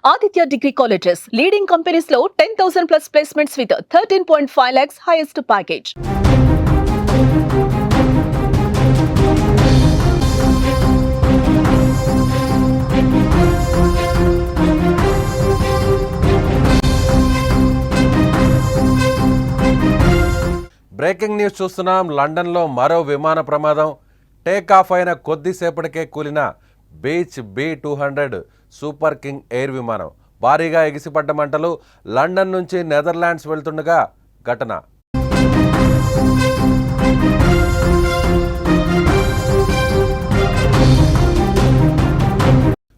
Aditya Degree Colleges, leading companies లో 10,000 plus placements with 13.5 lakhs highest package. Breaking news చూస్తున్నాం. లండన్లో మరో విమాన ప్రమాదం. టేక్ ఆఫ్ అయిన కొద్దిసేపటికే కూలిన beach B200 super king air విమానం. భారీగా ఎగిసిపడ్డ మంటలు. లండన్ నుంచి నెదర్లాండ్స్ వెళ్తుండగా ఘటన.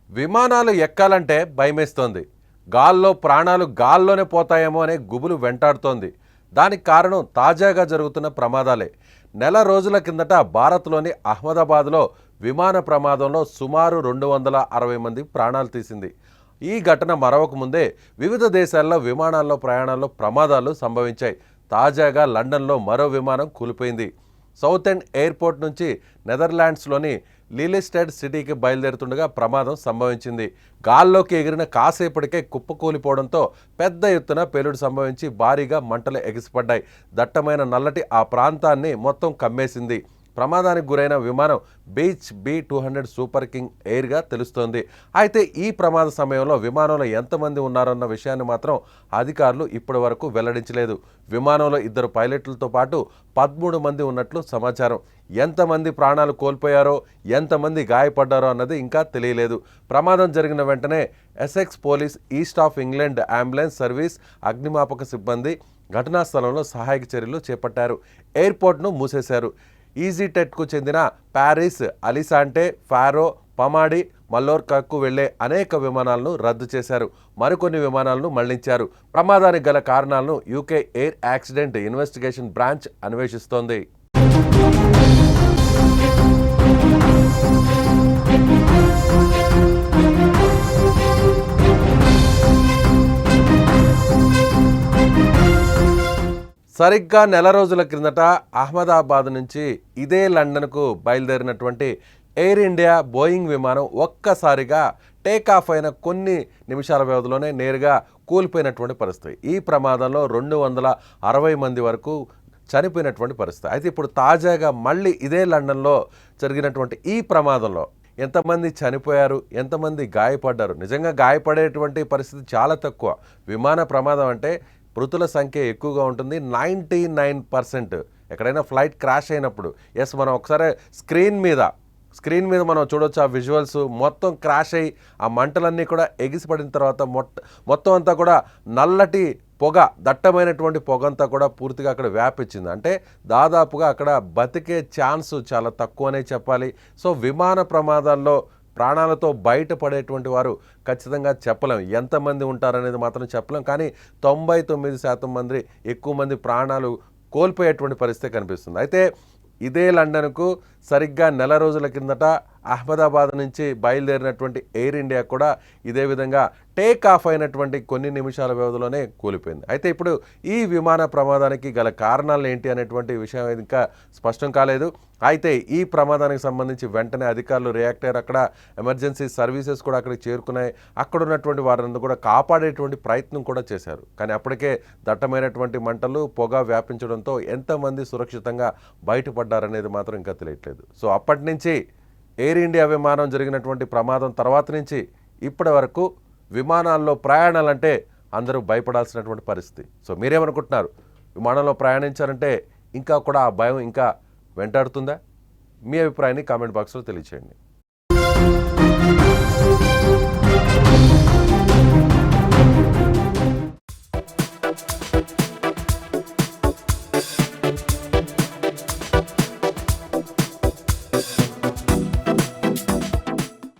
విమానాలు ఎక్కాలంటే భయమేస్తోంది. గాల్లో ప్రాణాలు గాల్లోనే పోతాయేమో అనే గుబులు వెంటాడుతోంది. దానికి కారణం తాజాగా జరుగుతున్న ప్రమాదాలే. నెల రోజుల కిందట భారత్లోని అహ్మదాబాద్లో విమాన ప్రమాదంలో సుమారు 260 మంది ప్రాణాలు తీసింది. ఈ ఘటన మరవక ముందే వివిధ దేశాల్లో విమానాల్లో ప్రయాణాల్లో ప్రమాదాలు సంభవించాయి. తాజాగా లండన్లో మరో విమానం కూలిపోయింది. సౌత్ ఎండ్ ఎయిర్పోర్ట్ నుంచి నెదర్లాండ్స్లోని లీలిస్టెడ్ సిటీకి బయలుదేరుతుండగా ప్రమాదం సంభవించింది. గాల్లోకి ఎగిరిన కాసేపటికే కుప్పకూలిపోవడంతో పెద్ద ఎత్తున పేలుడు సంభవించి భారీగా మంటలు ఎగిసిపడ్డాయి. దట్టమైన నల్లటి ఆ ప్రాంతాన్ని మొత్తం కమ్మేసింది. ప్రమాదానికి గురైన విమానం బీచ్ B200 సూపర్ కింగ్ ఎయిర్గా తెలుస్తోంది. అయితే ఈ ప్రమాద సమయంలో విమానంలో ఎంతమంది ఉన్నారన్న విషయాన్ని మాత్రం అధికారులు ఇప్పటి వరకు వెల్లడించలేదు. విమానంలో 2 పైలట్లతో పాటు 13 మంది ఉన్నట్లు సమాచారం. ఎంతమంది ప్రాణాలు కోల్పోయారో, ఎంతమంది గాయపడ్డారో అన్నది ఇంకా తెలియలేదు. ప్రమాదం జరిగిన వెంటనే Essex police, east of England ambulance service, అగ్నిమాపక సిబ్బంది ఘటనా స్థలంలో సహాయక చర్యలు చేపట్టారు. ఎయిర్పోర్ట్ను మూసేశారు. ఈజీటెట్కు చెందిన ప్యారిస్, అలిసాంటే, ఫారో, పమాడి, మల్లోర్కాకు వెళ్లే అనేక విమానాలను రద్దు చేశారు. మరికొన్ని విమానాలను మళ్లించారు. ప్రమాదానికి గల కారణాలను UK air accident investigation branch అన్వేషిస్తోంది. సరిగ్గా నెల రోజుల క్రిందట అహ్మదాబాద్ నుంచి ఇదే లండన్కు బయలుదేరినటువంటి ఎయిర్ ఇండియా బోయింగ్ విమానం ఒక్కసారిగా టేక్ ఆఫ్ అయిన కొన్ని నిమిషాల వ్యవధిలోనే నేరుగా కూలిపోయినటువంటి పరిస్థితి. ఈ ప్రమాదంలో 260 మంది వరకు చనిపోయినటువంటి పరిస్థితి. అయితే ఇప్పుడు తాజాగా మళ్ళీ ఇదే లండన్లో జరిగినటువంటి ఈ ప్రమాదంలో ఎంతమంది చనిపోయారు, ఎంతమంది గాయపడ్డారు? నిజంగా గాయపడేటువంటి పరిస్థితి చాలా తక్కువ. విమాన ప్రమాదం అంటే మృతుల సంఖ్య ఎక్కువగా ఉంటుంది. 99% ఎక్కడైనా ఫ్లైట్ క్రాష్ అయినప్పుడు మనం ఒకసారి స్క్రీన్ మీద మనం చూడొచ్చు. ఆ విజువల్స్ మొత్తం క్రాష్ అయ్యి ఆ మంటలన్నీ కూడా ఎగిసిపడిన తర్వాత మొత్తం అంతా కూడా నల్లటి పొగ, దట్టమైనటువంటి పొగ అంతా కూడా పూర్తిగా అక్కడ వ్యాపించింది. అంటే దాదాపుగా అక్కడ బతికే ఛాన్స్ చాలా తక్కువనే చెప్పాలి. సో విమాన ప్రమాదాల్లో ప్రాణాలతో బయటపడేటువంటి వారు ఖచ్చితంగా చెప్పలేం. ఎంతమంది ఉంటారనేది మాత్రం చెప్పలేం. కానీ 99% మంది, ఎక్కువ మంది ప్రాణాలు కోల్పోయేటువంటి పరిస్థితి కనిపిస్తుంది. అయితే ఇదే లండన్కు సరిగ్గా నెల రోజుల కిందట అహ్మదాబాద్ నుంచి బయలుదేరినటువంటి ఎయిర్ ఇండియా కూడా ఇదే విధంగా టేక్ ఆఫ్ అయినటువంటి కొన్ని నిమిషాల వ్యవధిలోనే కూలిపోయింది. అయితే ఇప్పుడు ఈ విమాన ప్రమాదానికి గల కారణాలు ఏంటి అనేటువంటి విషయం ఇంకా స్పష్టం కాలేదు. అయితే ఈ ప్రమాదానికి సంబంధించి వెంటనే అధికారులు రియాక్ట్ అయ్యారు. అక్కడ ఎమర్జెన్సీ సర్వీసెస్ కూడా అక్కడికి చేరుకున్నాయి. అక్కడ ఉన్నటువంటి వారిని కూడా కాపాడేటువంటి ప్రయత్నం కూడా చేశారు. కానీ అప్పటికే దట్టమైనటువంటి మంటలు, పొగ వ్యాపించడంతో ఎంతమంది సురక్షితంగా బయటపడ్డారనేది మాత్రం ఇంకా తెలియట్లేదు. సో అప్పటి నుంచి ఎయిర్ ఇండియా విమానం జరిగినటువంటి ప్రమాదం తర్వాత నుంచి ఇప్పటి వరకు విమానాల్లో ప్రయాణాలంటే అందరూ భయపడాల్సినటువంటి పరిస్థితి. సో మీరేమనుకుంటున్నారు? విమానంలో ప్రయాణించారంటే ఇంకా కూడా ఆ భయం ఇంకా వెంటాడుతుందా? మీ అభిప్రాయాన్ని కామెంట్ బాక్స్లో తెలియచేయండి.